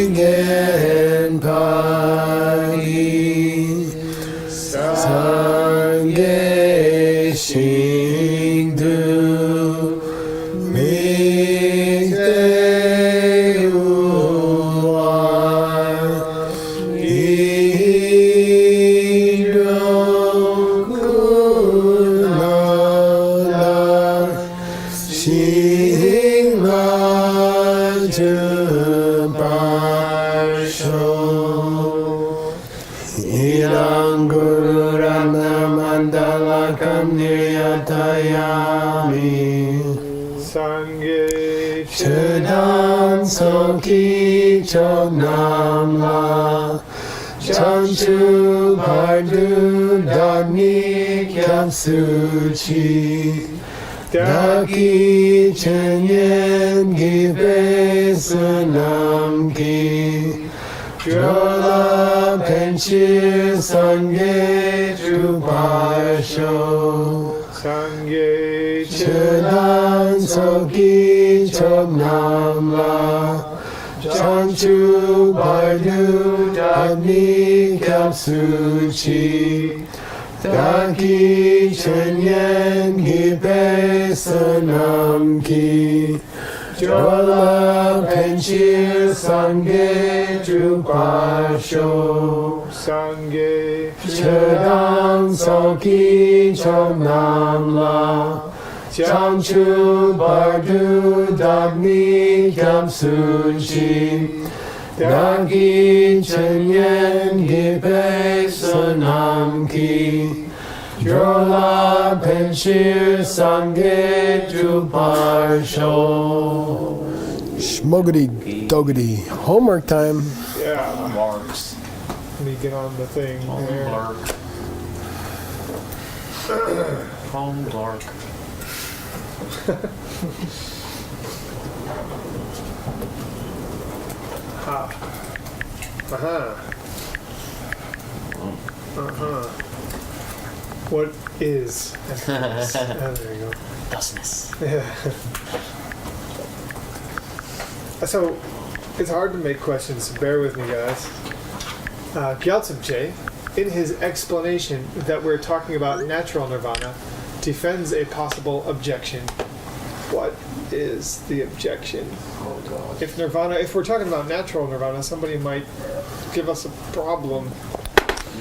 ingen pagi 상계신 두 믹대우와 이려구나라 싱마주 발쇼 이랑구르라나 만달라 감리야타야미 상계 최단석이 전남라 전주 발두다니 겹수치 다기 천년 기배스 남기 벼라 벤실 상계 주발쇼 상계 최단석이 전남라 전주 발두다니 겹수치 다기 천년 기배스 남기 졸라 펜실 상계 주발쇼 상계 최당석이 전남라 장추 발두다니 감수지 다기 천년 기배스 남기 졸라 펜실 상계 주발쇼 Schmuggity doggity. Homework time. Yeah. Marks. Let me get on the thing there. Home Lark. What is? Oh, there you go. Thusness. Yeah. So, it's hard to make questions, so bear with me, guys. Gyaltsab, in his explanation that we're talking about natural nirvana, defends a possible objection. What is the objection? Oh God. If we're talking about natural nirvana, somebody might give us a problem.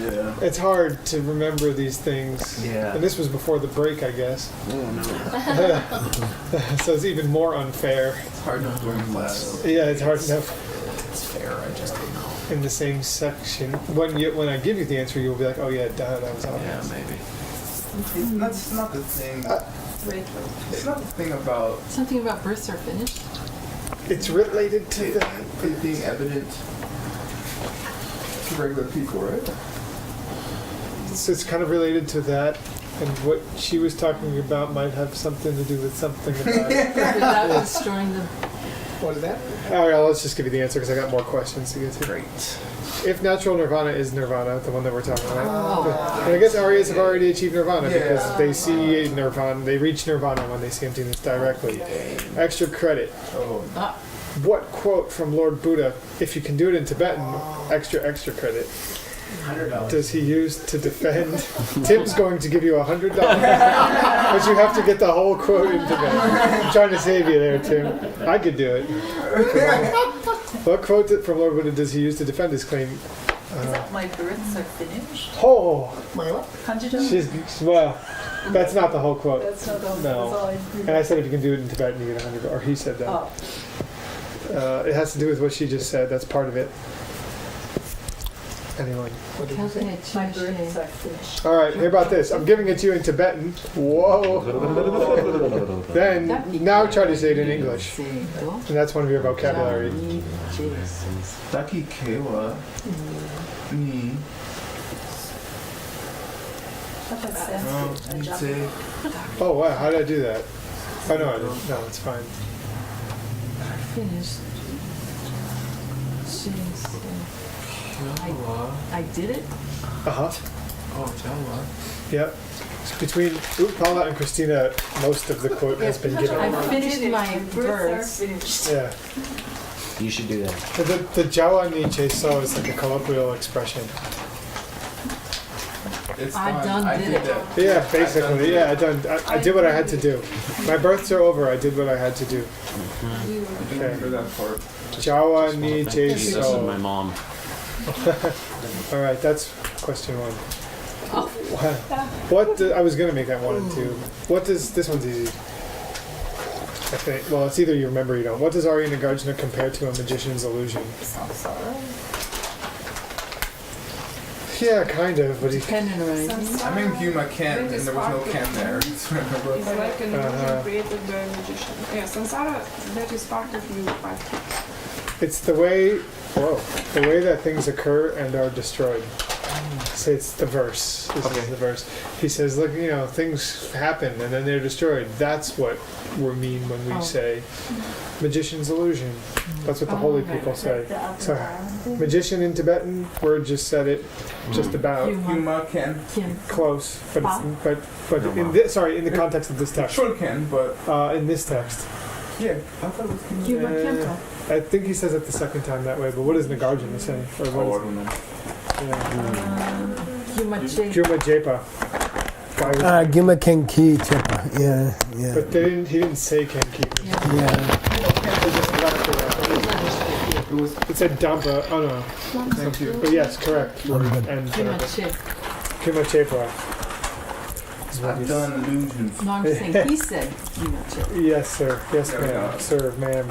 Yeah. It's hard to remember these things. Yeah. And this was before the break, I guess. Oh no. So it's even more unfair. It's hard enough during class. Yeah, it's hard enough It's fair. I just don't know. in the same section. When I give you the answer, you'll be like, oh yeah, duh, that was obvious. Yeah, maybe. That's not the thing. Wait, It's not the thing about something about births are finished? It's related to it, that. it being evident to regular people, right? It's kind of related to that, and what she was talking about might have something to do with something about it. Without destroying the... What is that? All right, let's just give you the answer because I got more questions to get to. Great. If natural nirvana is nirvana, the one that we're talking about, Oh. and I guess Aryas have already achieved nirvana Yeah. because they see nirvana, they reach nirvana when they see emptiness directly. Extra credit. Oh. Ah, What quote from Lord Buddha, if you can do it in Tibetan, extra credit, $100. does he use to defend? Tim's going to give you $100, but you have to get the whole quote in Tibetan. I'm trying to save you there, Tim. I could do it. What quote from Lord Buddha does he use to defend his claim? My births are finished. Oh, well, that's not the whole quote. That's not all. No. That's all I And I said if you can do it in Tibetan, you get $100, or he said that. Oh, It has to do with what she just said. That's part of it. Anyone? What did you say? my births are finished. All right, hear about this. I'm giving it to you in Tibetan. Whoa. Then, now try to say it in English. And that's one of your vocabulary. Taki kewa ni nitse Oh, wow. How did I do that? Oh, no, I didn't. No, it's fine. finished. Jeez. jawa. I did it? Uh-huh. Oh, jawa. Yep. Between Paula and Christina, most of the quote has been given. I finished my Births verse. are finished. Yeah. You should do that. The Jawa Nietzsche so is like a colloquial expression. It's I fine. done I did did it. that. Yeah, basically. Yeah, I did what I had to do. My births are over. I did what I had to do. I didn't remember that part. Jawa Nietzsche This is my so. mom. All right, that's question one. I was gonna make that one and two. What does this one's easy? I think. Well, it's either you remember or you don't. What does Arya Nagarjuna compare to a magician's illusion? Yeah, kind of, but he. Pen and writing. I mean, Yuma Ken, and there was no Ken there. Remember? It's like an Uh-huh. illusion created by a magician. Yeah, samsara, that is part of you, but It's the way. Whoa, the way that things occur and are destroyed. So it's the verse. This is the verse. He says, "Look, things happen and then they're destroyed. That's what we mean when we say magician's illusion. That's what the holy people say. So, magician in Tibetan, word just said it, just about Yuma Ken. Kim. close, but in this, in the context of this text. Sure Ken, but In this text, yeah, I thought it was Ken. Cuba Kempo. I think he says it the second time that way. But what does Nagarjuna say? Or Oh, I what don't know. is Cuba Che. Juma Japa? Guy was- Gima Kenki Chepa. Yeah, yeah, But he didn't say Kenki. yeah. He just left it out. It was. It said Dampa. Oh no. Thank you. But yes, correct. Very good. And Cuba Che. Kuma Chepa. is what I've he's- done illusions. No, I'm saying he said Cuba Che. Yes, sir. Yes, There we ma'am. go. Sir, ma'am.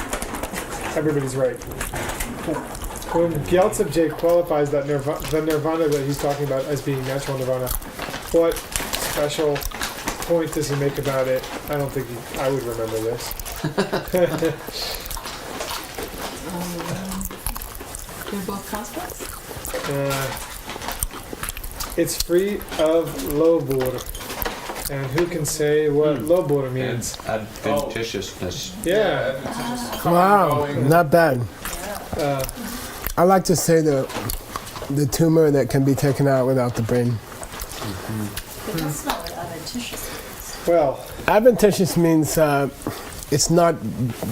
Everybody's right. When Gyaltsab qualifies that the nirvana that he's talking about as being natural nirvana, what special point does he make about it? I don't think I would remember this. They're both prospects? It's free of lobur. And who can say what lobur means? Adventitiousness. Yeah. It's just coming Wow, and going. not bad. Uh, I like to say the tumor that can be taken out without the brain. But that's not what adventitious means. well, Adventitious means it's not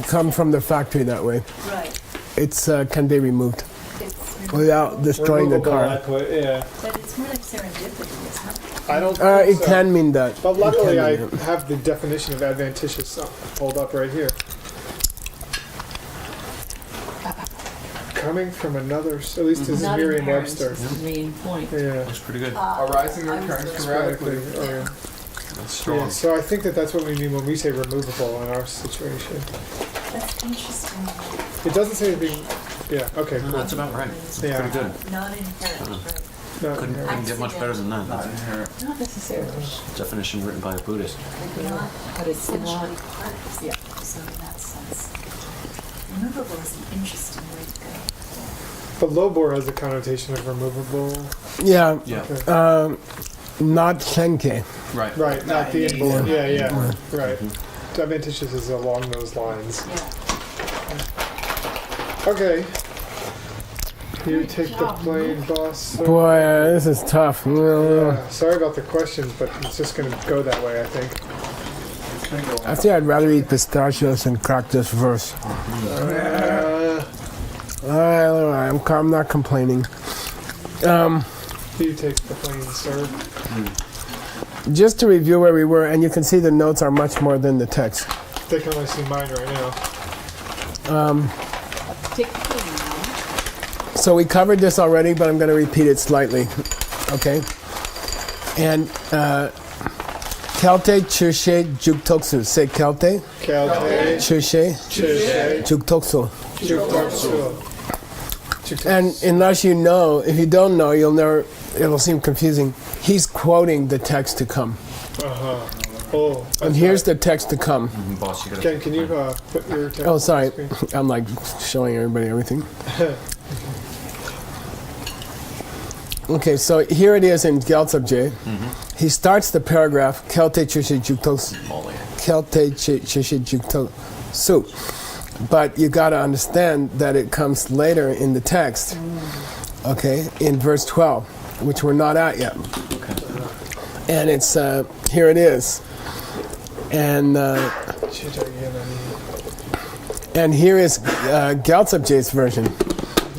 come from the factory that way. Right. It's can be removed It's without destroying the removable car. output, yeah. But it's more like serendipity, isn't it? I don't think It so. can mean that. But luckily, It I can mean have the definition of adventitious pulled up right here. Coming from another, at least this is Not inherent. Merriam-Webster. Main point. Yeah. That's pretty good. Arising I was returns just- sporadically. Or, That's strong. yeah, so I think that's what we mean when we say removable in our situation. That's interesting. It doesn't say it being, yeah, okay, cool. That's about right. Yeah. Pretty good. Not inherent, right? No, Couldn't get much better than that. Not That's inherent. Not necessarily. a definition written by a Buddhist. Not But it's essentially not. part of it. Yeah. So in that sense, removable is an interesting way to go. but lobor has a connotation of removable. Yeah, Yeah. Okay. not Shenke. Right. Right, not the Yeah. inborn. Yeah, right. Adventitious is along those lines. Yeah. Okay. You Good take job, the plane, boss. Boy, this is tough. Yeah, sorry about the questions, but it's just going to go that way, I think. It's been going I think I'd rather eat pistachios and crack this verse. All right, I'm not complaining. You take the plane, sir. Just to review where we were, and you can see the notes are much more than the text. They can only see mine right now. Take the thing So we covered this already, but I'm going to repeat it slightly. Okay? And Kelte Chushe Juktoksu. Say Kelte Kalte, Chushe Chushe, Juktoksu. Juktoksu. And unless you know, if you don't know, it'll seem confusing. He's quoting the text to come. Uh-huh. Oh, And here's the text to come. Boss, you gotta Ken, can you put your text Oh, sorry. on the screen? I'm like showing everybody everything. Okay, so here it is in Gyaltsab. He starts the paragraph, Kelte Chushe Juktoksu. Kelte Chushe Juktoksu. But you got to understand that it comes later in the text, okay, in verse 12, which we're not at yet. And it's here it is. And here is Gyaltsabje's version,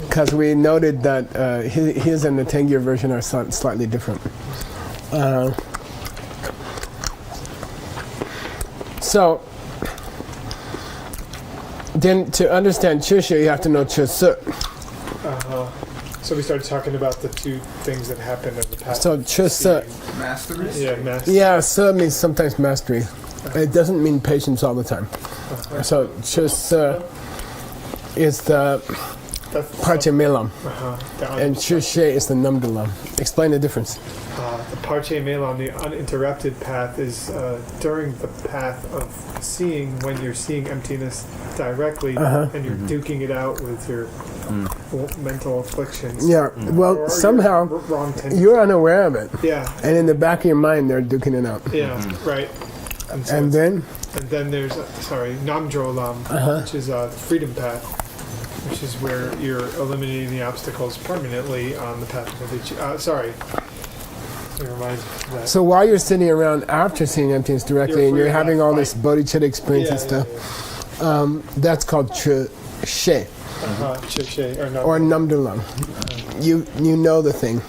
because we noted that his and the Tengyur version are slightly different. So then to understand Chushe, you have to know Chusu. So we started talking about the two things that happened in the past. So Chusu, Masteries? Yeah, master. yeah, Su means sometimes mastery. It doesn't mean patience all the time. So Chusu is the Parche Melam, and Chushe is the Namdalam. Explain the difference. The Parche Melam, the uninterrupted path, is during the path of seeing, when you're seeing emptiness directly and you're duking it out with your mental afflictions. Yeah, well, Or somehow your wrong tendencies. you're unaware of it. Yeah, And in the back of your mind, they're duking it out. yeah, right. So And it's- then, then there's, Namdro Lam, which is the freedom path, which is where you're eliminating the obstacles permanently on the path of Vici. It reminds me of that. so while you're sitting around after seeing emptiness directly, You're and free you're to having all fight. this bodhicitta experience and stuff, that's called Chushe, Chiche, or no. or Namdalam. You know the thing.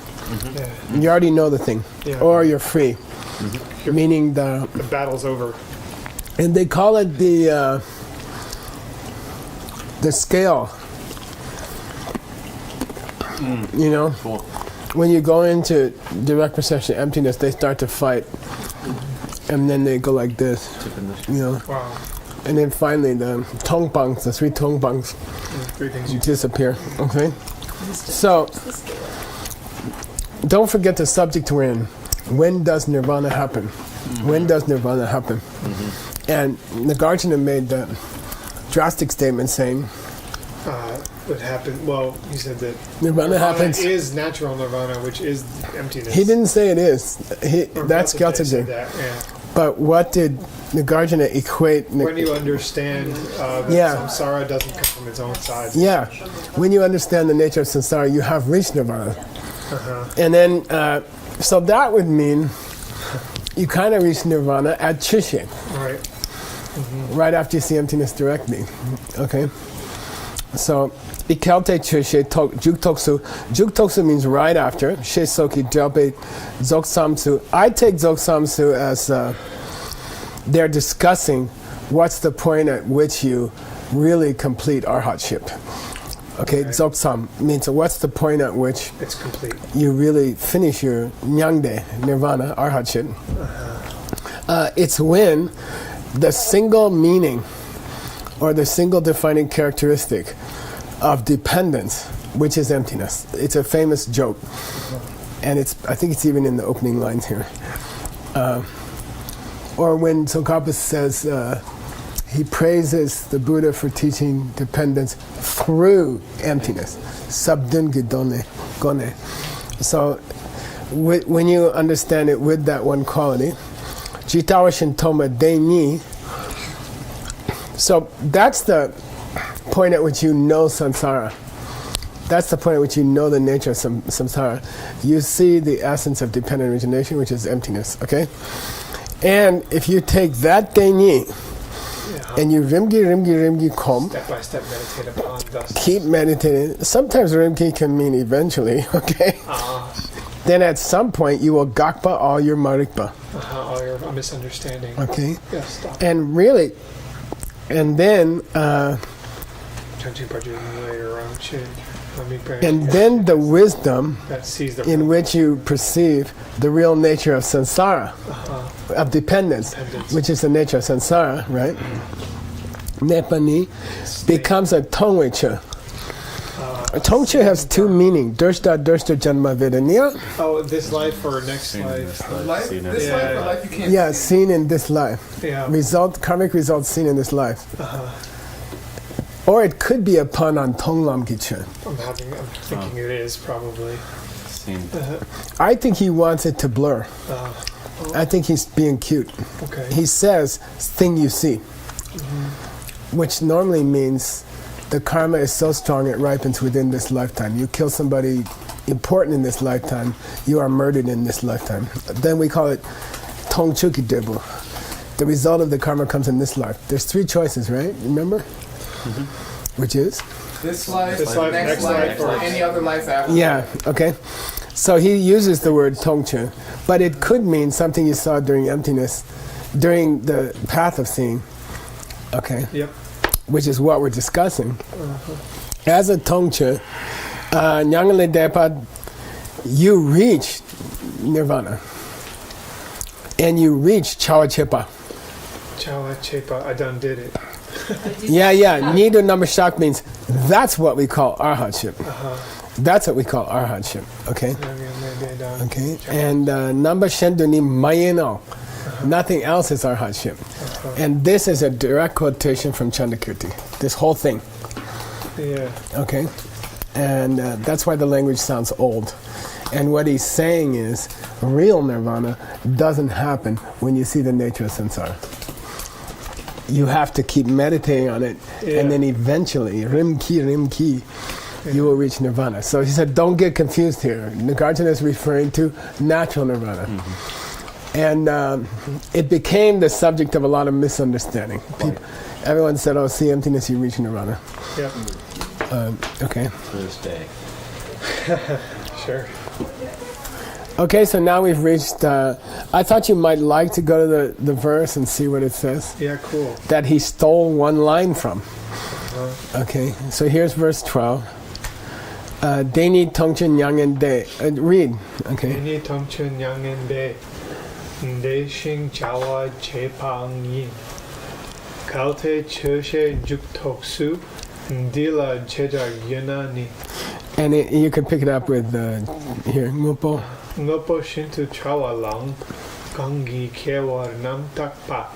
Yeah. You already know the thing. Yeah. Or you're free. Meaning the... The battle's over. And they call it the scale. You know? Cool. When you go into direct perception of emptiness, they start to fight. And then they go like this. You know? Wow. And then finally the tongpangs, the three tongpangs, There's three things you disappear. Okay? So, don't forget the subject we're in. When does nirvana happen? When does nirvana happen? And Nagarjuna made the drastic statement saying, what happened. Well, he said that Nirvana happens. is natural nirvana, which is emptiness. He didn't say it is. Or That's Gyaltsabje said Gyaltsabje. that, yeah. But what did Nagarjuna equate? When you understand that Yeah. samsara doesn't come from its own side. Yeah. When you understand the nature of samsara, you have reached nirvana. And then, so that would mean you kind of reach nirvana at Chushe, Right. right after you see emptiness directly. Okay? So, Ikalte Chushe Juktoksu. Juktoksu means right after. Shesoki Jalpe Zoksamsu. I take Zoksamsu as they're discussing what's the point at which you really complete arhatship. Okay, Zoksam means what's the point at which It's complete. you really finish your Nyangde, Nirvana, arhatship. It's when the single meaning or the single defining characteristic of dependence, which is emptiness. It's a famous joke, and I think it's even in the opening lines here. Or when Tsongkhapa says he praises the Buddha for teaching dependence through emptiness. Sabdun gidone gone. So when you understand it with that one quality, Jitawa Shintoma Deni. So that's the point at which you know samsara. That's the point at which you know the nature of samsara. You see the essence of dependent origination, which is emptiness, okay? And if you take that Deni and you rimgi kom, Step by step meditate upon thus. keep meditating. Sometimes rimgi can mean eventually, okay? Then at some point you will gakpa all your marikpa, All your misunderstanding. okay? Yeah, stop. And really, and then the wisdom that sees the in which you perceive the real nature of samsara, of dependence, which is the nature of samsara, right? Nepani becomes a tongwecha. Tongche has two meanings: drshta janma vedaniya. Oh, this life or next life? Life? Seen it. This life or life you can't Yeah, see? seen in this life. Yeah. Karmic results seen in this life. Or it could be a pun on Tonglam Gichen. I'm thinking it is probably. Seen. I think he wants it to blur. I think he's being cute. Okay. He says, thing you see, which normally means the karma is so strong it ripens within this lifetime. You kill somebody important in this lifetime, you are murdered in this lifetime. Then we call it tongchuki debu. The result of the karma comes in this life. There's 3 choices, right? Remember? Which is? This life, This life, next life, or any other life after. Yeah, okay. So he uses the word tongchu, but it could mean something you saw during emptiness, during the path of seeing, okay? Yep. Which is what we're discussing. As a tongchu, Nyangale Depa, you reach nirvana. And you reach Chawa Chepa. Chawa Chepa, I done did it. Yeah. Nidu number shak means that's what we call arhatship. That's what we call arhatship, okay? Okay. And number shenduni mayeno. Nothing else is arhatship. And this is a direct quotation from Chandakirti. This whole thing. Yeah. Okay? And that's why the language sounds old. And what he's saying is, real nirvana doesn't happen when you see the nature of samsara. You have to keep meditating on it, and then eventually, rim-ki, you will reach nirvana. So he said, don't get confused here. Nagarjuna is referring to natural nirvana. And it became the subject of a lot of misunderstanding. Everyone said, oh, see emptiness, you reach nirvana. Yep. Okay. To this day. Sure. Okay, so now we've reached, I thought you might like to go to the verse and see what it says. Yeah, cool. That he stole one line from. Okay, so here's verse 12. Deni tongchen yangen de. Read, okay. Deni tongchen yangen de. De shing chawa chepang yin. Kalte choshe juk toksu. Dila cheja yunani. And you can pick it up with, here, ngupo. Ngopo shintu chawa lang. Gangi kewar nam takpa.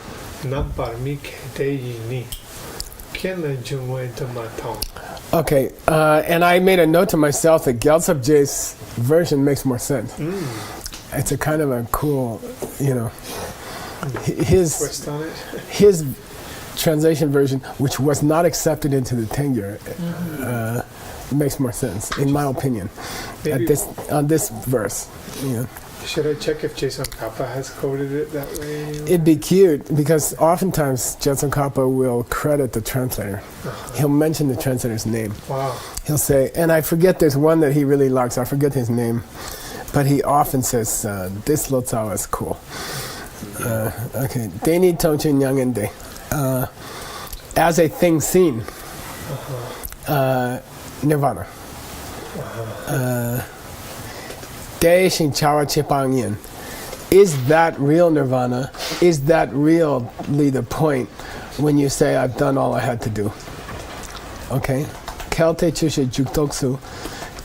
Nam parmi kete yini. Kenle jungwe tamatong. Okay, and I made a note to myself that Gyaltsab J's version makes more sense. It's a kind of a cool, Twist on it. his translation version, which was not accepted into the Tengyur, makes more sense, in my opinion, Maybe on this verse. should I check if Jason Kappa has coded it that way? It'd be cute, because oftentimes Jetson Kappa will credit the translator. He'll mention the translator's name. Wow. He'll say, and I forget, there's one that he really likes, I forget his name, but he often says, this Lotsawa is cool. Okay, Deni Tongchen Yangen De. As a thing seen, nirvana. De Shin Chawa Chepang Yin. Is that real nirvana? Is that really the point when you say, I've done all I had to do? Okay? Kelte Chushe Juktoksu.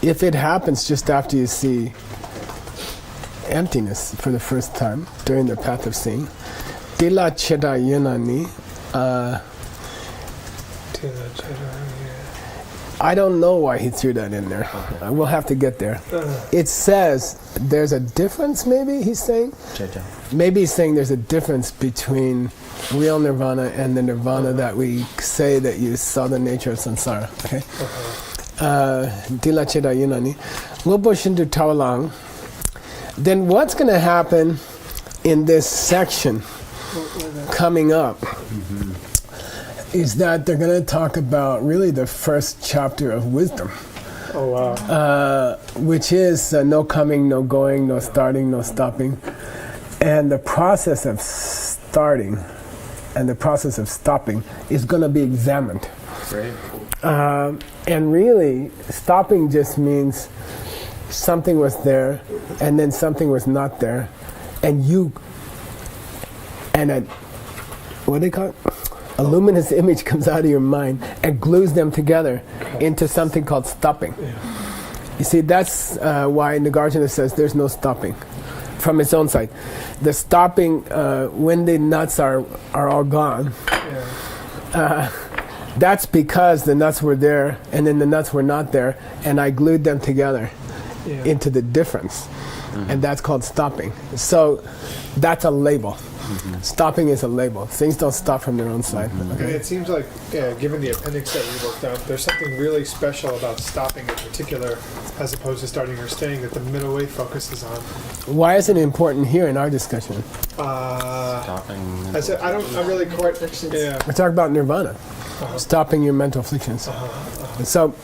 If it happens just after you see emptiness for the first time during the path of seeing, Dila Cheda Yunani. I don't know why he threw that in there. We'll have to get there. It says there's a difference, maybe he's saying? Maybe he's saying there's a difference between real nirvana and the nirvana that we say that you saw the nature of samsara. Okay? Dila Cheda Yunani. Ngopo Shindu Tawalang. Then what's going to happen in this section coming up? Is that they're going to talk about really the first chapter of wisdom. Oh, wow. Which is no coming, no going, no starting, no stopping. And the process of starting and the process of stopping is going to be examined. Great. And really, stopping just means something was there and then something was not there. And what do they call it? A luminous image comes out of your mind and glues them together into something called stopping. You see, that's why Nagarjuna says there's no stopping from his own side. The stopping, when the nuts are all gone, that's because the nuts were there and then the nuts were not there, and I glued them together into the difference. And that's called stopping. So that's a label. Stopping is a label. Things don't stop from their own side. And Okay. it seems like, given the appendix that we worked out, there's something really special about stopping in particular, as opposed to starting or staying, that the middle way focuses on. Why is it important here in our discussion? Stopping. I'm really quite. Yeah. We're talking about nirvana, stopping your mental afflictions. And so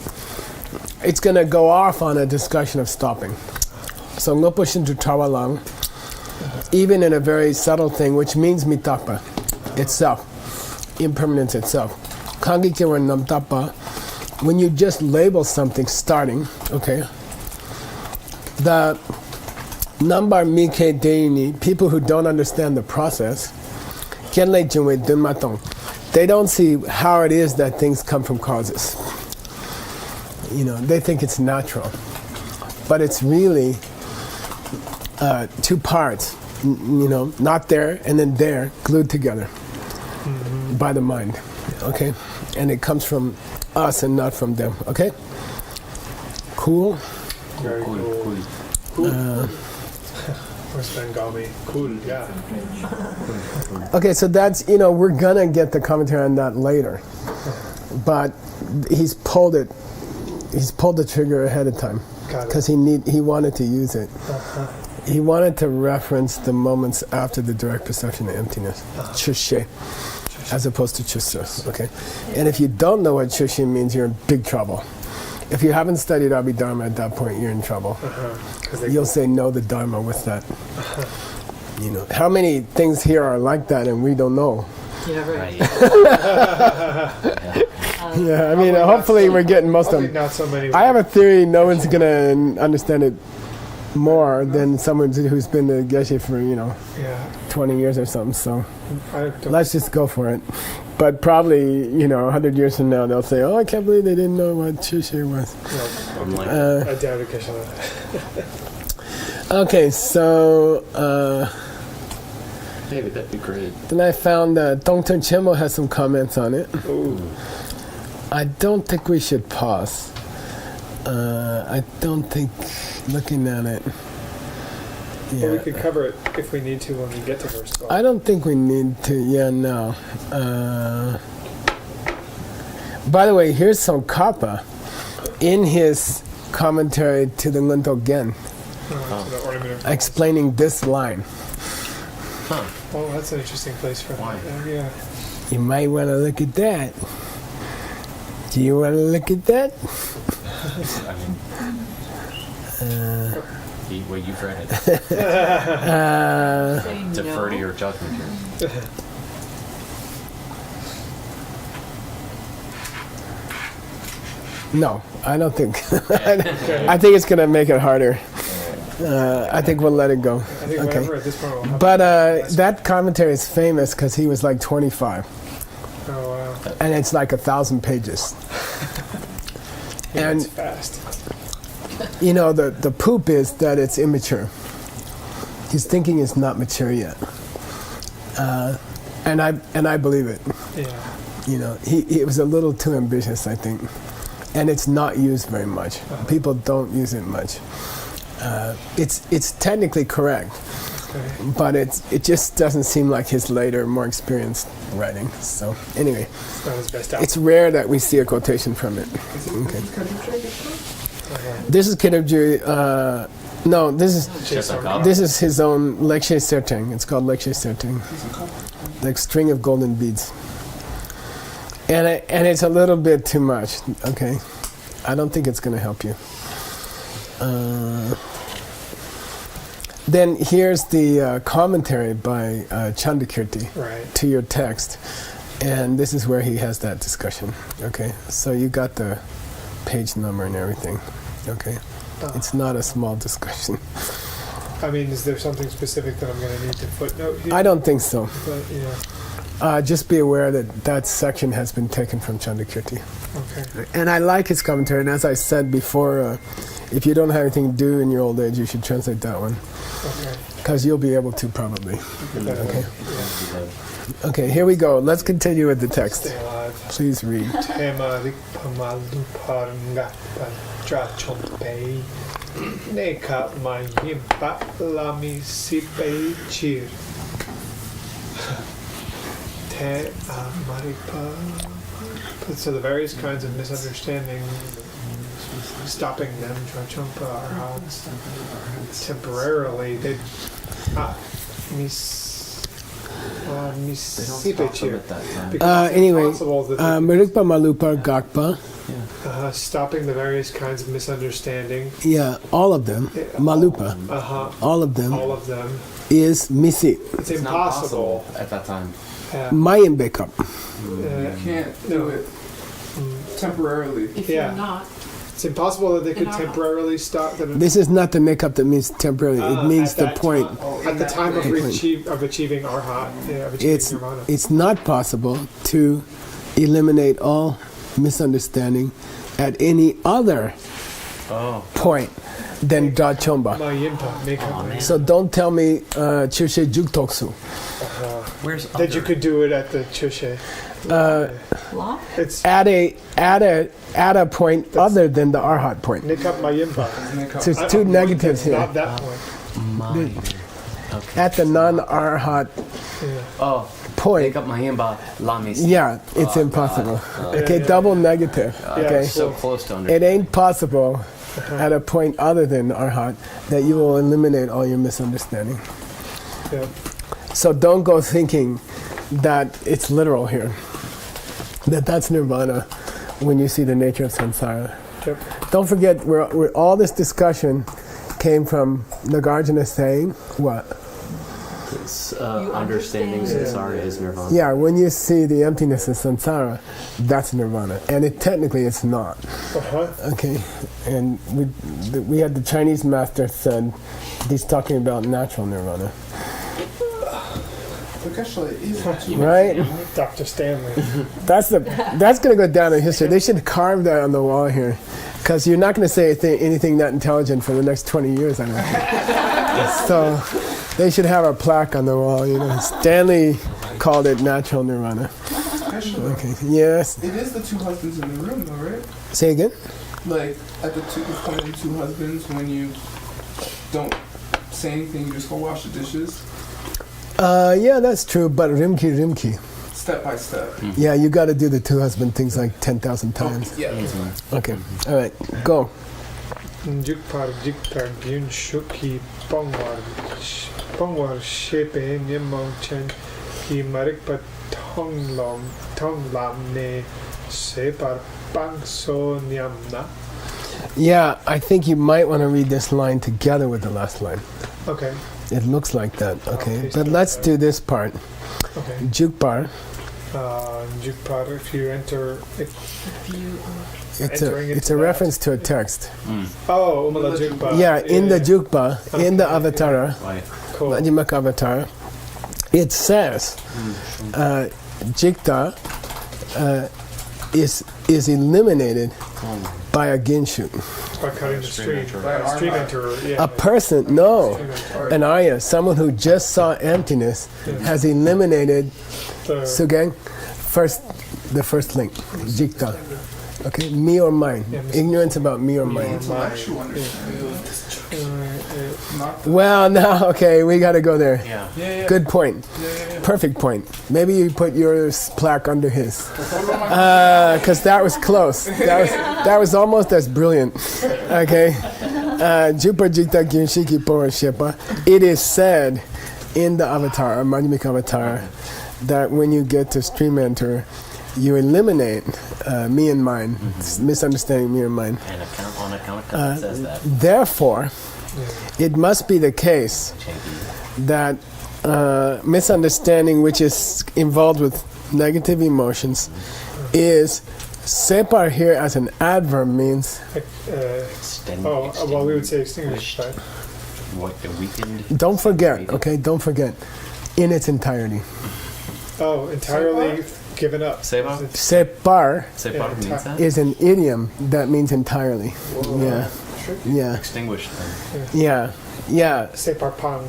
it's going to go off on a discussion of stopping. So ngopo shintu tawalang, even in a very subtle thing, which means mitakpa itself, impermanence itself. Kangi kewa namtapa, when you just label something starting, okay, the nambar mike deini, people who don't understand the process, kenle jinwe dunmatong, they don't see how it is that things come from causes. You know, they think it's natural. But it's really two parts, you know, not there and then there, glued together by the mind, okay? And it comes from us and not from them, okay? Cool? Very cool. Cool. Where's Bengali? Cool, yeah. Okay, so that's, you know, we're gonna get the commentary on that later. But he's pulled the trigger ahead of time. Got it. Because he wanted to use it. He wanted to reference the moments after the direct perception of emptiness, chushe, as opposed to chusa. Okay, and if you don't know what chushe means, you're in big trouble. If you haven't studied Abhidharma at that point, you're in trouble. You'll say no the Dharma with that. You know, how many things here are like that and we don't know? Yeah, right. Yeah, I mean, hopefully we're getting most of Probably them. not so many. I have a theory no one's gonna understand it more than someone who's been to Geshe for, you know, Yeah. 20 years or something, so I don't, let's just go for it. But probably, you know, 100 years from now, they'll say, oh, I can't believe they didn't know what Chushe was. I'm like, I doubt it, Kishana. Okay, so David, that'd be great. then I found Dongten Chemo has some comments on it. Ooh. I don't think we should pause. I don't think, looking at it, Well, we yeah. could cover it if we need to when we get to verse 12. I don't think we need to, yeah, no. By the way, here's some kappa in his commentary to the Ngunto Gen, To the ornament of explaining this line. Huh. Oh, that's an interesting place for Why? that. Yeah. You might want to look at that. Do you want to look at that? I mean, well, you've read it. Say Defer to no. your judgment here. No, I don't think. I think it's going to make it harder. I think we'll let it go. I think Okay. whatever at this point we'll have. But that commentary is famous because he was like 25. Oh, wow. And it's like 1,000 pages. And, It's fast. you know, the poop is that it's immature. His thinking is not mature yet. And I believe it. Yeah. You know, he was a little too ambitious, I think. And it's not used very much. People don't use it much. It's technically correct, Okay. but it just doesn't seem like his later, more experienced writing. So anyway, It's not his best out. it's rare that we see a quotation from it. Okay. This is Kedabji. No, this is his own Lekshe Serteng. It's called Lekshe Serteng, like string of golden beads. And it's a little bit too much. Okay, I don't think it's going to help you. Then here's the commentary by Chandakirti Right. to your text, and this is where he has that discussion. Okay, so you got the page number and everything. Okay, it's not a small discussion. I mean, is there something specific that I'm going to need to footnote here? I don't think so. But, yeah. Just be aware that that section has been taken from Chandakirti. Okay. And I like his commentary, and as I said before, if you don't have anything to do in your old age, you should translate that one, Okay. because you'll be able to probably. Okay. Okay, here we go. Let's continue with the text. Stay alive. Please read. Tema Rikpamalu Paranga Patra Chompe Neka Mayimpa Lami Sipe Chir Te maripa. So the various kinds of misunderstanding, stopping them, Drachompa arhats, temporarily, they misipechu. Anyway, Merikpa Malupa Gakpa. Stopping the various kinds of misunderstanding. Yeah, all of them. Malupa. All of them. All of them. Is misi. It's impossible at that time. Mayan Bekap. You can't do it temporarily. If Yeah. you're not, It's impossible that they could In our- temporarily stop them This is not the makeup that means temporarily. It means at the that point. at the time of, point. achieving arhat, of achieving It's nirvana. it's not possible to eliminate all misunderstanding at any other point than Drachomba. Mayimpa, make up. So don't tell me Chushe Juktoksu. Where's That you could do it at the chushe. Lot? It's At a point other than the Arhat point. Nikap Mayimpa. So it's two negatives here. Not that point. At the non-Arhat Oh, point, make up my himba lamis. yeah, it's impossible. Okay, yeah. double negative. Okay, So close to under. it ain't possible at a point other than Arhat that you will eliminate all your misunderstanding. Yeah. So don't go thinking that it's literal here. That's nirvana when you see the nature of samsara. Yep. Don't forget, we're all this discussion came from Nagarjuna saying what? Understanding understand. samsara is nirvana. Yeah, when you see the emptiness of samsara, that's nirvana, and it technically it's not. Okay, and we had the Chinese master said he's talking about natural nirvana, Look, actually, it is right? Dr. Stanley. That's going to go down in history. They should carve that on the wall here, because you're not going to say anything that intelligent for the next 20 years. I don't think. So they should have a plaque on the wall. You know, Stanley called it natural nirvana. Actually, Okay. Yes. it is the two husbands in the room, though, right? Say again. Like at the point of the two husbands, when you don't say anything, you just go wash the dishes, Yeah, that's true. But rimki. step by step. Yeah, you got to do the two husband things like 10,000 times. Yeah. Okay. All right. Go. Jukpar jikpar gyun shukhi pongwar shepe nyamong chen ki marikpa tonglam ne separ pangso nyamna. Yeah, I think you might want to read this line together with the last line. Okay. It looks like that. Okay. please But do let's that. do this part. Okay. Jukbar. Jukpar, if you enter. Entering It's into a that. reference to a text. Oh, Umala Jukpa. Yeah, in the Jukba, in the Okay, Avatara, Cool. Majimaka Avatar, it says Jikta is eliminated by a Ginshu. By cutting the stream. By an Stream arhat. enterer, yeah. A person, no, Stream enterer. an Arya, someone who just saw emptiness, has eliminated The- Sugang, the first link, Jikta. Okay, me or mine. Yeah, Ignorance about me or mine. Intellectual understanding. Not the, Well, now, okay, we got to go there. Yeah. yeah. Good point. Yeah. Perfect point. Maybe you put your plaque under his, because that was close. That was almost as brilliant. Okay, Jupa Jikta Gyunshiki Pora Shepa. It is said in the Avatar, Madhyamika Avatar, that when you get to Stream Enter, you eliminate me and mine, misunderstanding me and mine. And on account of it says that. Therefore, it must be the case that misunderstanding, which is involved with negative emotions, is separ here as an adverb means well, we would say extinguished, right? What the weakened. don't forget, okay, don't forget, in its entirety. Oh, entirely given up. Seba? Separ Separ Yeah, means that? is an idiom that means entirely. Yeah, yeah, Extinguished then. yeah. Separ pang.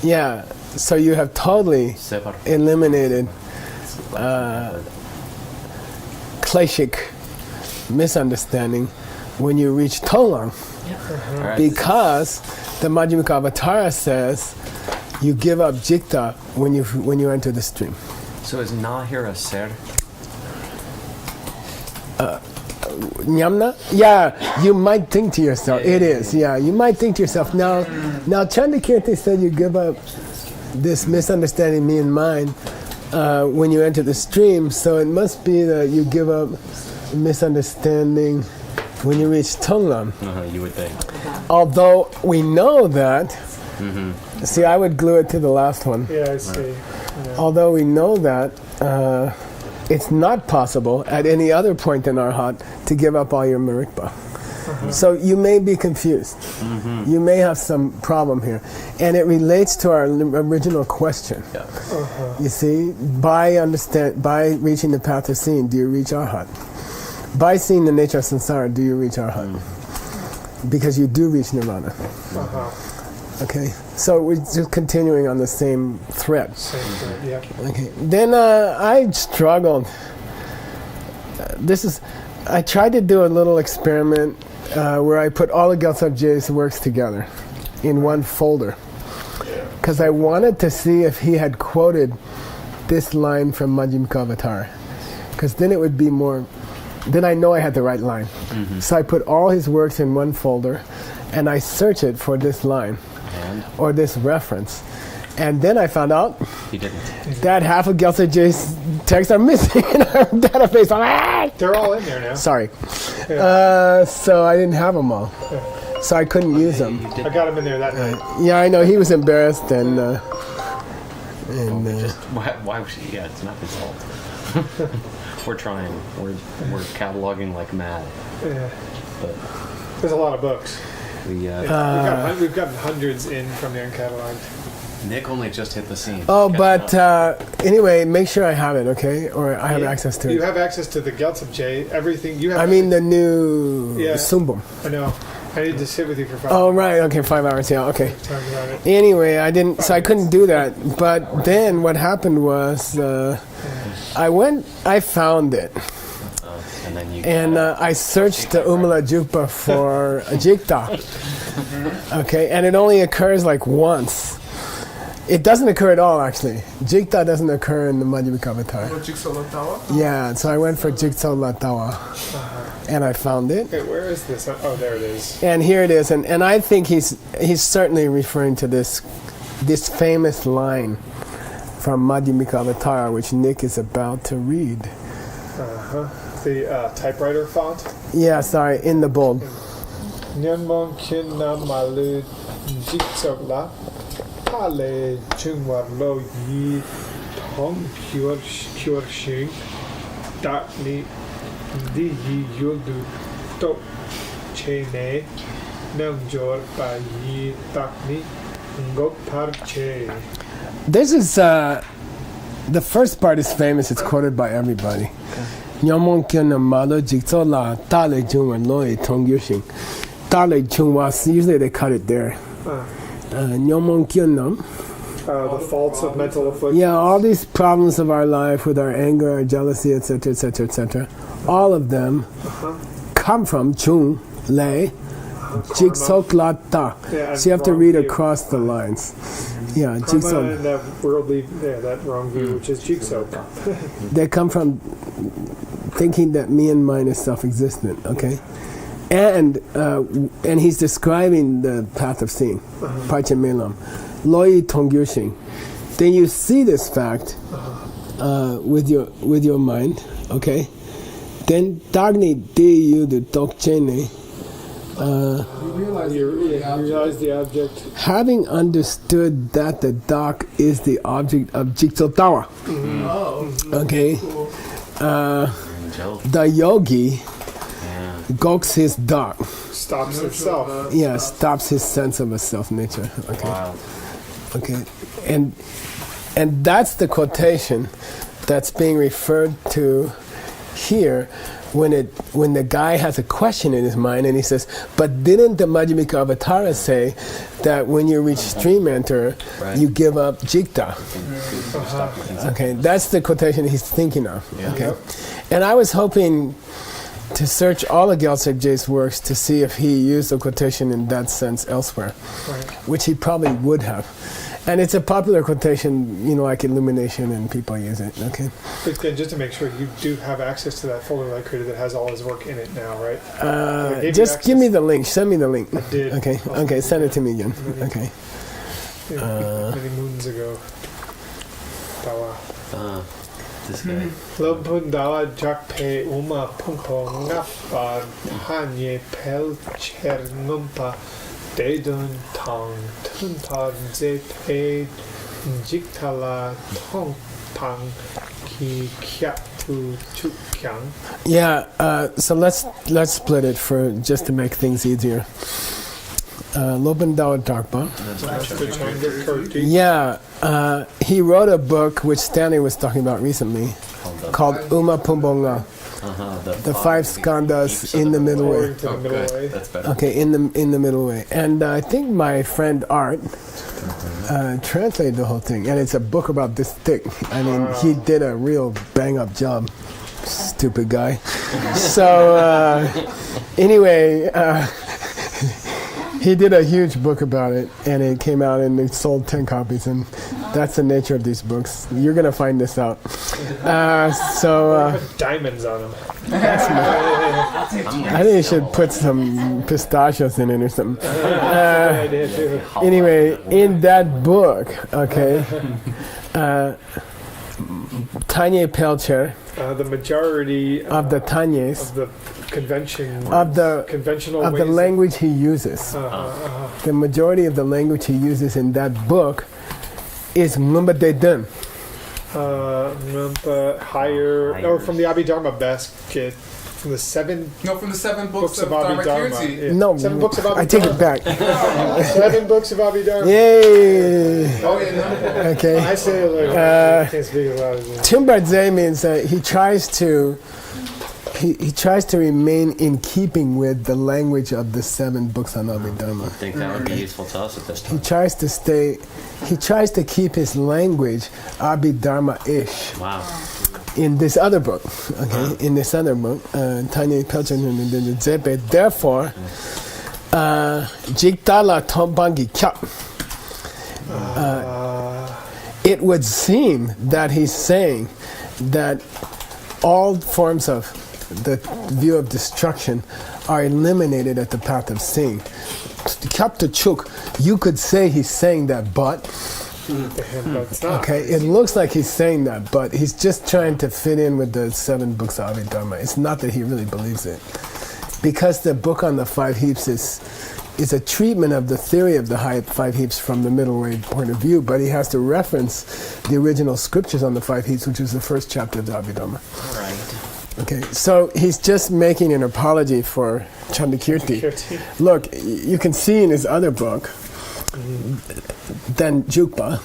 Yeah, so you have totally Separ. eliminated kleshik misunderstanding when you reach Tolang, Alright. because the Majjhimika Avatara says you give up jikta when you enter the stream. So is na here a ser? Nyamna? Yeah, you might think to yourself, it is, yeah, you might think to yourself, now Chandakirti said you give up this misunderstanding me and mine when you enter the stream, so it must be that you give up misunderstanding when you reach Tonglam. You would think. Although we know that, see, I would glue it to the last one. Yeah, I see. Yeah. Although we know that, it's not possible at any other point in our heart to give up all your marikpa. So you may be confused. You may have some problem here. And it relates to our original question. Yeah. You see, by reaching the path of seeing, do you reach our heart? By seeing the nature of samsara, do you reach our heart? Because you do reach nirvana. Okay, so we're just continuing on the same thread. Same thing, yeah. Okay, then I struggled. I tried to do a little experiment where I put all of Gyaltsab Je's works together in one folder. Because I wanted to see if he had quoted this line from Majjhimika Avatar. Because then it would be more, then I know I had the right line. So I put all his works in one folder and I search it for this line or this reference. And then I found out He didn't. that half of Gyaltsab Je's texts are missing in our database. They're all in there now. Sorry. So I didn't have them all. So I couldn't use them. I got them in there that night. Yeah, I know. He was embarrassed and Why was he? Yeah, it's not his fault. We're trying. We're cataloging like mad. Yeah. But There's a lot of books. we We've gotten hundreds in from the uncatalogued. Nick only just hit the scene. oh, Catching up. but anyway, make sure I have it, okay? Or I have access to You it. have access to the Gyaltsab J. Everything you have. I mean the new Yeah. Sumbum. I know. I need to sit with you for 5 Oh, right. Okay, 5 hours. Yeah, okay. Talk about it. Anyway, I couldn't do that. But then what happened was I found it. And then you. And I searched the Umala Jukpa for Jikta. Okay, and it only occurs like once. It doesn't occur at all, actually. Jikta doesn't occur in the Majjhimika Avatar. Jigsaw Latawa? Yeah, so I went for Jigsaw Latawa. And I found it. Okay, where is this? Oh, there it is. And here it is. And I think he's certainly referring to this famous line from Majjhimika Avatar, which Nick is about to read. The typewriter font. Yeah, sorry, in the bold. Nyanmon kinna malu jiksokla pale chungwa lo yi tong kyur shing dakni di yi yuldu to chene namjor pa yi takni ngok par che. This is, the first part is famous. It's quoted by everybody. Nyamon kyun malo jikso la tale chungwa loi tong yushing. Tale chungwa, usually they cut it there. Nyamon kyun nam. The faults of mental affliction. Yeah, all these problems of our life with our anger, our jealousy, etc., etc., etc., all of them come from chung, lei, jiksok la ta. Yeah, So you have to wrong read view. across the lines. Yeah, Karma jiksok. and that worldly, that wrong view, which is jiksok. They come from thinking that me and mine is self-existent, okay? And he's describing the path of seeing, Pache Melam. Loi Tongyushing. Then you see this fact with your mind, okay? Then Dagni Di Yu the Dokchene. You realize the object. Having understood that the dak is the object of Jigsaw Tawa, okay? The yogi gokes his dak. Stops itself. Yeah, stops his sense of a self nature. Okay. Wow. Okay. And that's the quotation that's being referred to here when the guy has a question in his mind and he says, but didn't the Majjhimika Avatara say that when you reach stream enter, you give up jikta? Okay, that's the quotation he's thinking of. Okay. And I was hoping to search all of Gyaltsab Je's works to see if he used the quotation in that sense elsewhere, which he probably would have. And it's a popular quotation, like illumination, and people use it. Okay. But then just to make sure, you do have access to that folder that I created that has all his work in it now, right? Just give me the link. Send me the link. I did. Okay. Okay. Send it to me again. Okay. Many moons ago. Dawa. This guy. Lumpun dawa jak pe uma pumpo ngapa hanye pel cher numpa dedun tong tunpa ze pe jiktala tong pang ki kya tu chukyang. Yeah. So let's split it for just to make things easier. Loban Dao Darpa. Yeah, he wrote a book which Stanley was talking about recently called Uma Pumbonga, the five skandhas in the middle way. To the middle way. That's better. Okay, in the middle way. And I think my friend Art translated the whole thing, and it's a book about this thick. I mean, he did a real bang-up job. Stupid guy. So anyway. He did a huge book about it, and it came out and it sold 10 copies, and that's the nature of these books. You're going to find this out. Put diamonds on them. I think you should put some pistachios in it or something. Idea too. Anyway, in that book, okay, Tanya Pelcher, The majority of the Tanyes, of the convention of the conventional of the ways language he uses, the majority of the language he uses in that book is Mumba De Dun. higher from the Abhidharma basket from the seven from the 7 books of Abhidharma. Dharmakirti. Yeah. No, 7 books of Abhidharma. I take it back. 7 books of Abhidharma. Yay! Oh, yeah, no. Okay. I say it like I can't speak as loud as that. Timbardze means that he tries to remain in keeping with the language of the 7 books on Abhidharma. I think that would be useful to us at this He time. tries to keep his language Abhidharma-ish Wow. in this other book. Okay, in this other book, Tanya Pelchen and the Zepe. Therefore, Jiktala Tombangi Kya. It would seem that he's saying that all forms of the view of destruction are eliminated at the path of seeing. Kapta Chuk, you could say he's saying that, but But it's not. okay, it looks like he's saying that, but he's just trying to fit in with the 7 books of Abhidharma. It's not that he really believes it, because the book on the 5 heaps is a treatment of the theory of the 5 heaps from the middle way point of view, but he has to reference the original scriptures on the 5 heaps, which is the first chapter of the Abhidharma. Right. Okay, so he's just making an apology for Chandakirti. Look, you can see in his other book, then Jukpa,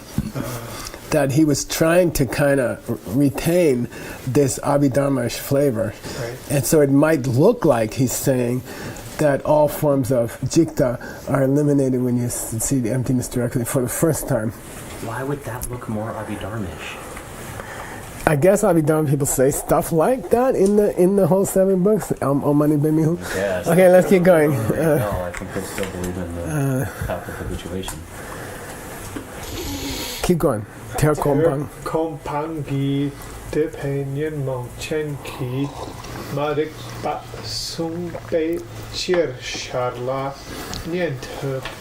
that he was trying to kind of retain this Abhidharma-ish flavor. Right. And so it might look like he's saying that all forms of jikta are eliminated when you see the emptiness directly for the first time. Why would that look more Abhidharmish? I guess Abhidharma people say stuff like that in the whole 7 books. Om Mani Padme Hum. Yes. Okay, let's keep going. No, I think they still believe in the path of habituation. Keep going. Ter Kompang. Kompangi Depenyen Mong Chen Ki Marik Ba Sung Bei Chir Sharla Nient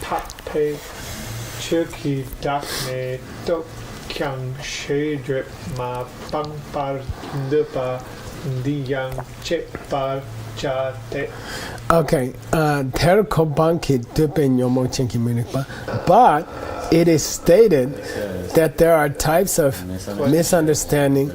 Pat Pe Chirki Dakne Dok Kyang She Drip Ma Bang Par Dupa Diyang Che Par Cha Te. Okay, Ter Kompang Ki Dupen Yomo Chenki Minikpa. But it is stated that there are types of misunderstanding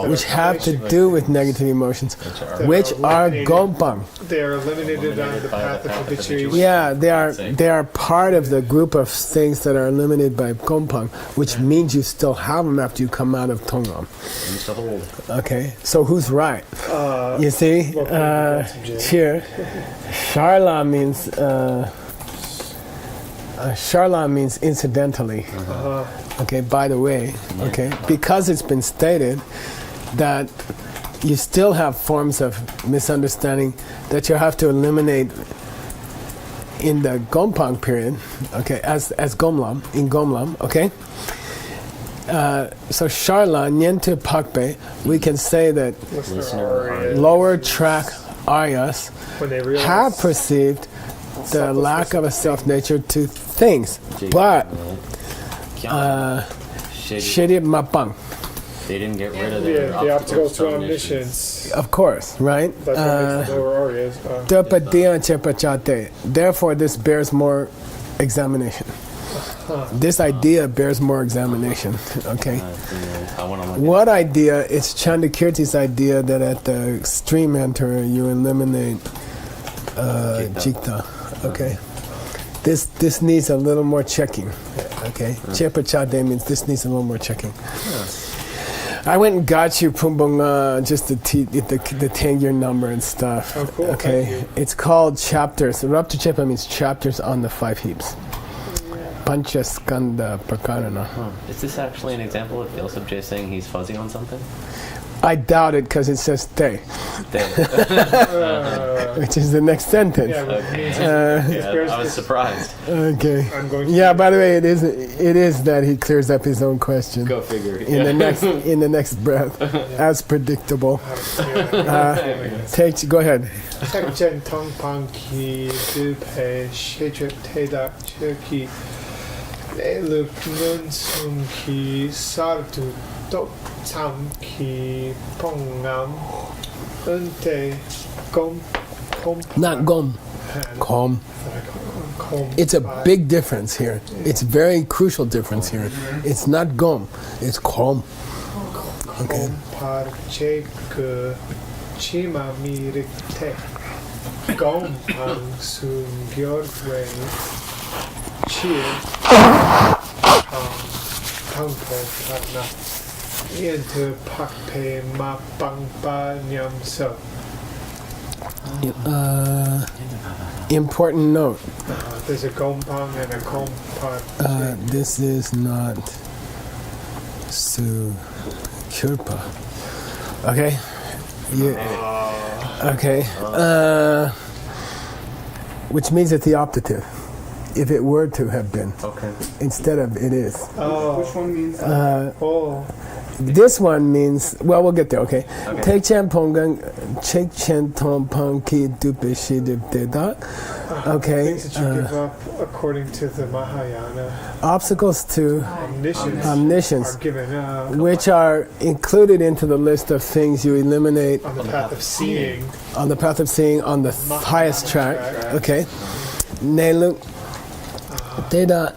which have to do with negative emotions, which are gompang. They are eliminated on the path of habituation. Yeah, they are part of the group of things that are eliminated by gompang, which means you still have them after you come out of tongam. Used to hold. Okay, so who's right? You see, here, Sharla means. Sharla means incidentally. Okay, by the way. Okay, because it's been stated that you still have forms of misunderstanding that you have to eliminate in the Gompang period, okay, as Gomlam, in Gomlam, okay? So Sharla, Nyente Pakpe, we can say that lower track Aryas when they realize have perceived the lack of a self-nature to things, but Shirip Mapang, They didn't get rid of their the obstacles to omniscience. omniscience. of course, right? That's what makes the lower Aryas. Therefore, this bears more examination. This idea bears more examination. Okay. I want to look What idea? It's Chandakirti's idea that at the extreme enter you eliminate Jikta. Okay. This needs a little more checking. Okay. Chepachade means this needs a little more checking. I went and got you Pumbunga just the 10-year number and stuff. Oh, cool. Okay. Thank you. It's called chapters. Rapta Chepa means chapters on the 5 heaps. Panchaskanda Prakarana. Is this actually an example of Yosef J saying he's fuzzy on something? I doubt it because it says te, which is the next sentence. Yeah, it means Yeah, I was surprised. Okay. I'm going to Yeah. By the way, it is that he clears up his own question Go figure. in the next breath, as predictable. Go ahead. Tekchen Tong Panki Dupe Shedrip Teda Cherki Leluk Nun Sum Ki Sartu Tok Tam Ki Pongam Unte Gom Not gom. Com. It's a big difference here. It's very crucial difference here. It's not gom. It's com. Okay. Par Chek Chima Mirikte Gom Pang Sun Gyorgwe Cheer Tang Po Patna Into Pakpe Ma Bang Ba Nyam So. Important note. There's a Gompang and a Kompar. This is not Su Kyurpa. Okay? Okay. Which means it's the optative. If it were to have been. Okay. Instead of it is. Which one means This one means, well, we'll get there, okay? Take Chan Pongang, Chek Chen Tong Pong Ki Dupe Shidip Deda. Okay. things that you give up according to the Mahayana. Obstacles to omniscience, Are given up which are included into the list of things you eliminate on the path of seeing. on the path of seeing on the highest track. Okay. Neluk Deda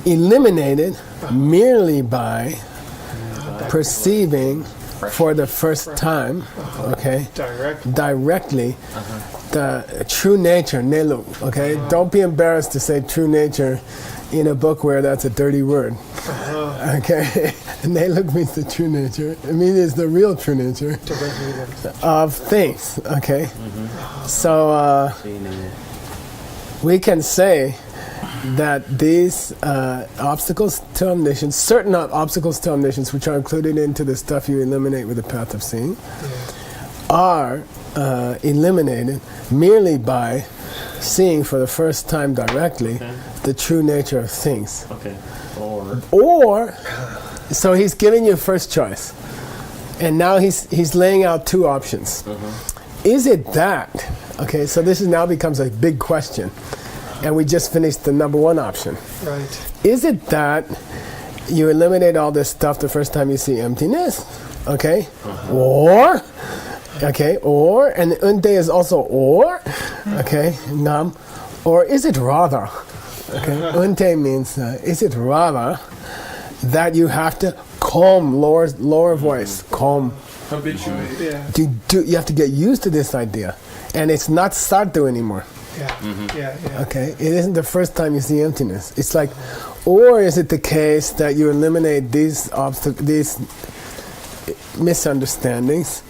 eliminated merely by perceiving for the first time, okay, directly the true nature, nelu, okay? Don't be embarrassed to say true nature in a book where that's a dirty word, okay? Nelu means the true nature. It means it's the real true nature of things, okay? So we can say that these obstacles to omniscience, certain obstacles to omniscience, which are included into the stuff you eliminate with the path of seeing, are eliminated merely by seeing for the first time directly the true nature of things. Okay. Or, so he's giving you first choice, and now he's laying out two options. Is it that? Okay, so this is now becomes a big question. And we just finished the number one option. Right. Is it that you eliminate all this stuff the first time you see emptiness? Okay? Or, and unte is also or, okay? Nam. Or is it rather? Okay? Unte means, is it rather that you have to calm, lower voice, calm. habituate. Yeah. You have to get used to this idea. And it's not sartu anymore. Yeah. Okay, it isn't the first time you see emptiness. It's like, or is it the case that you eliminate these misunderstandings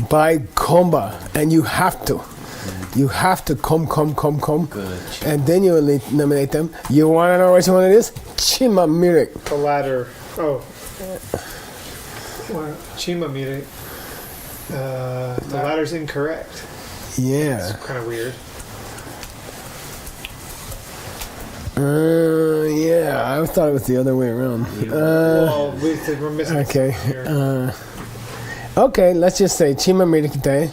by komba, and you have to kom, and then you eliminate them. You want to know which one it is? Chima mirik. The latter. Chima mire. The latter's incorrect. Yeah. It's kind of weird. Yeah, I thought it was the other way around. Well, we're missing Okay. here. Okay, let's just say Chima Mirikite.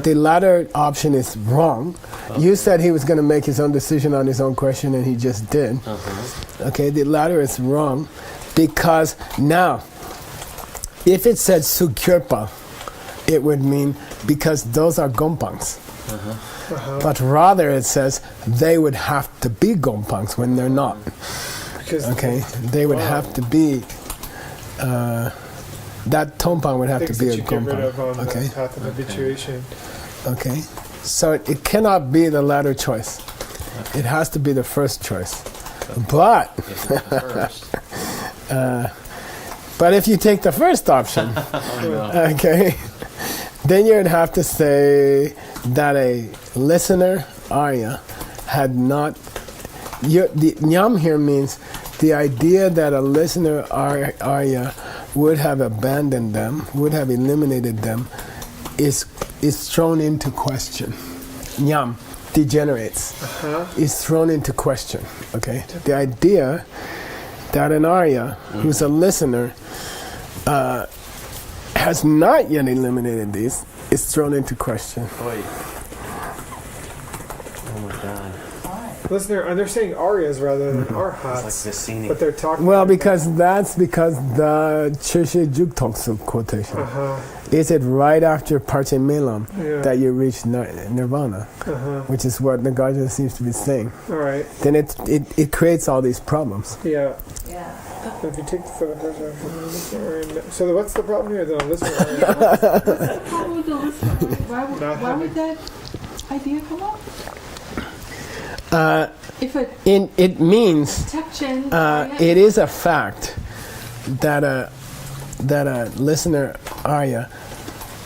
The latter option is wrong. You said he was going to make his own decision on his own question, and he just did. Okay, the latter is wrong because now, if it said Sukyurpa, it would mean because those are gompangs. But rather it says they would have to be gompangs when they're not. Because Okay, they would have to be. That tompang would have to things be that a you get rid of on gompang. Okay, the path of habituation. okay. So it cannot be the latter choice. It has to be the first choice. But If it's the first. but if you take the first option, okay, then you'd have to say that a listener Arya had not. The nyam here means the idea that a listener Arya would have abandoned them, would have eliminated them, is thrown into question. Nyam degenerates, is thrown into question. Okay, the idea that an Arya who's a listener has not yet eliminated these is thrown into question. Oy. Oh my god. Listener, and they're saying Aryas rather than It's like Arhats, this scene. but they're talking. Well, because the Chöshe Juktoksu quotation. Is it right after Parche Melam Yeah. that you reach nirvana, which is what Nagarjuna seems to be saying? All right. Then it creates all these problems. Yeah. Yeah. So if you take for the first option, so what's the problem here? The listener. How would the listener? Why would that idea come up? If a It means protection. it is a fact that a listener Arya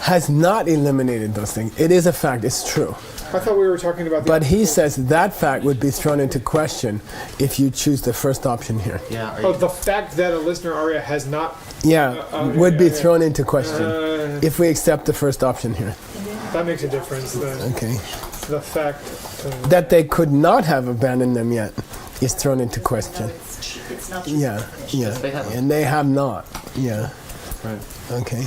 has not eliminated those things. It is a fact. It's true. I thought we were talking about. But he says that fact would be thrown into question if you choose the first option here. Yeah. Are Oh, you, the fact that a listener Arya has not. Yeah, would be thrown into question Uh, if we accept the first option here. that makes a difference. Then Okay. the fact. That they could not have abandoned them yet is thrown into question. It's not just Yeah, yeah. They haven't. And they have not. Yeah. right. Okay.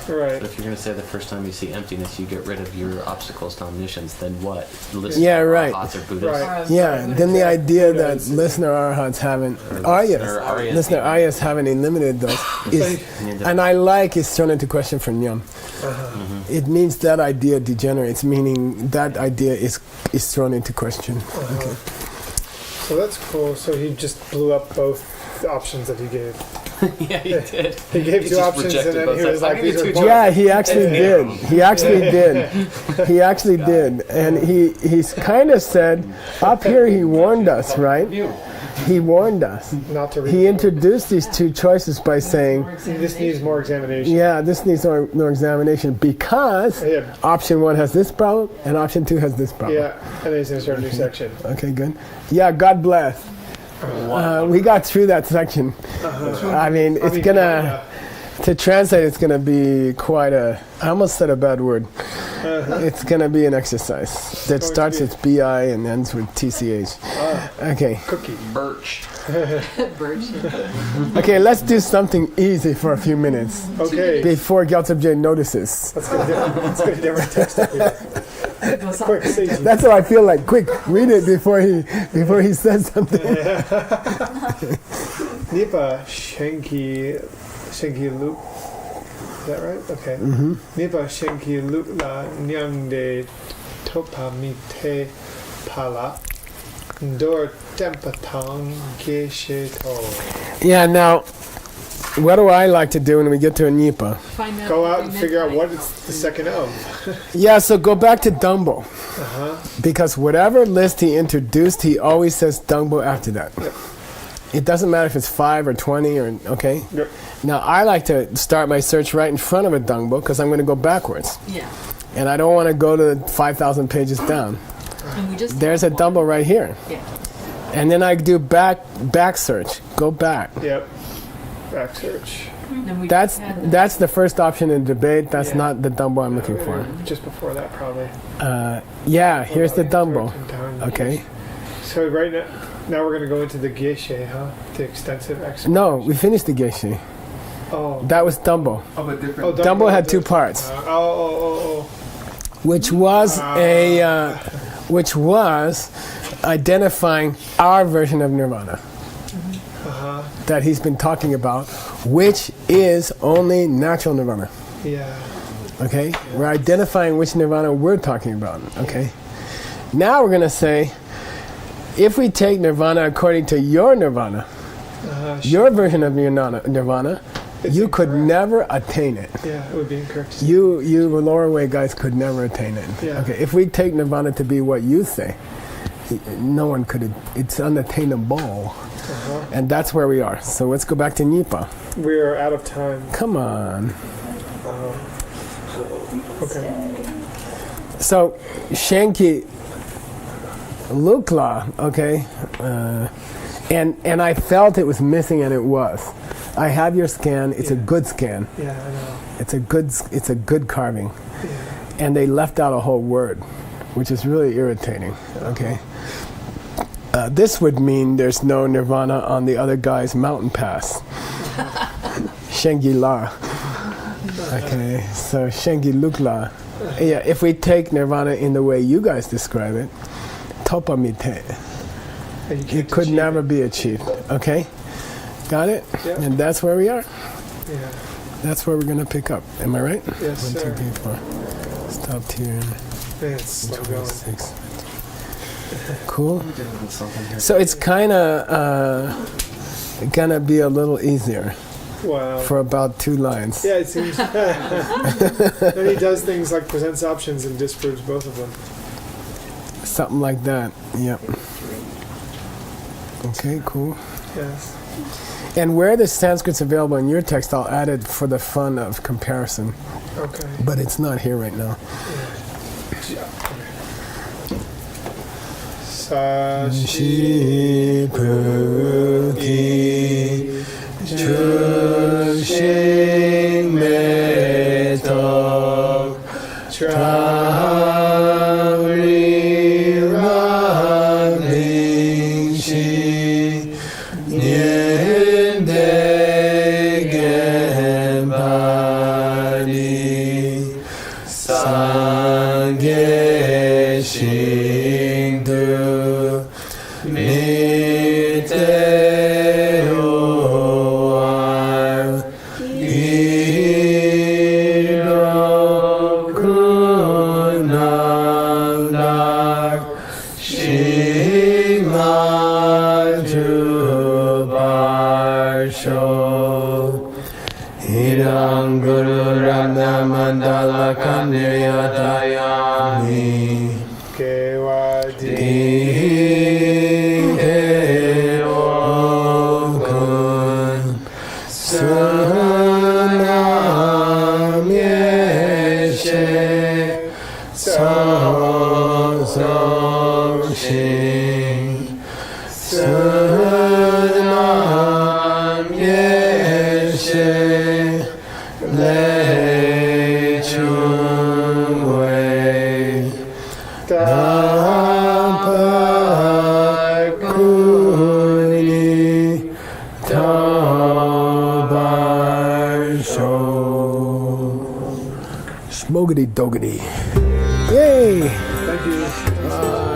Right. But if you're going to say the first time you see emptiness, you get rid of your obstacles to omniscience, then what? Listen, Yeah, right. Arhats or Buddhists. Right. Yeah. Then the idea that listener Arhats haven't, listener Aryas. listener Aryas haven't eliminated those is, and I like is thrown into question for Nyam. It means that idea degenerates, meaning that idea is thrown into question. Okay. So that's cool. So he just blew up both options that he gave. Yeah, he did. He gave He two just options and rejected then both he was sides. like, I'll give "These you are two both." Yeah, he actually did. He actually did. He actually did. And he's kind of said, up here he warned us, right? He warned us. Not to read. He introduced these two choices by saying, This needs more examination. yeah, this needs no examination because Yeah. option 1 has this problem and option 2 has this problem. Yeah, and then he's gonna start a new section. Okay, good. Yeah, God bless. We got through that section. I mean, it's gonna, to translate, it's gonna be quite a, I almost said a bad word. It's gonna be an exercise that starts with BI and ends with TCH. Okay. Cookie. Birch. Okay, let's do something easy for a few minutes Okay. before Gyaltsab notices. Let's get a different text up here. Quick, Seiji. That's how I feel like. Quick, read it before he says something. Nipa Shenki Luke. Is that right? Okay. Nipa Shenki Luke la Nyangde Topa Mite Pala Dor Tempatang Geshe To. Yeah, now, what do I like to do when we get to a Nipa? Find Go out and figure out what it's the second of. Yeah, so go back to Dungbo. Because whatever list he introduced, he always says Dungbo after that. It doesn't matter if it's 5 or 20 or, okay? Yep. Now, I like to start my search right in front of a Dungbo because I'm going to go backwards. Yeah. And I don't want to go to 5,000 pages down. And we just There's a Dungbo right here. Yeah. And then I do back search. Go back. Yep. Back search. Then we That's had that. that's the first option in debate. That's Yeah. not the Dumbo I'm looking for. Just before that, probably. Yeah, here's the Dumbo. Down. Okay. So right now we're going to go into the Geshe, huh? The extensive explanation. No, we finished the Geshe. Oh. That was Dumbo. Of a different. Dumbo had two parts, which was which was identifying our version of nirvana that he's been talking about, which is only natural nirvana. Yeah. Okay, we're identifying which nirvana we're talking about. Okay, now we're gonna say, if we take nirvana according to your nirvana, your version of your nirvana, It's you could incorrect. never attain it. Yeah, it would be incorrect. You lower way guys could never attain it. Yeah. Okay, if we take nirvana to be what you say, no one could. It's unattainable, and that's where we are. So let's go back to Nipa. We are out of time. Come on. Okay. So Shenki Lukla, okay, and I felt it was missing, and it was. I have your scan. It's a good scan. Yeah, I know. It's a good carving, Yeah. and they left out a whole word, which is really irritating. Okay. This would mean there's no nirvana on the other guy's mountain pass. Shengi-la. Okay, so Shengi Lukla. Yeah, if we take nirvana in the way you guys describe it, topamite, And you it can't could achieve never it. be achieved. Okay? Got it? Yeah. And that's where we are. Yeah. That's where we're going to pick up. Am I right? Yes, 1, 2, sir. 3, 4. Stopped here. Man, it's slow going. 26. Cool. We did a little something here. So it's kind of gonna be a little easier Wow. for about 2 lines. Yeah, it seems. Then he does things like presents options and disproves both of them. Something like that. Yep. Okay, cool. Yes. And where the Sanskrit's available in your text, I'll add it for the fun of comparison. Okay. But it's not here right now. Sashi Puki Chushing Meto Travi Ragning Shi Nyen Degen Badi Sangye Shing Du Mandala Kandiyatayami Smogity dogity. Yay! Thank you.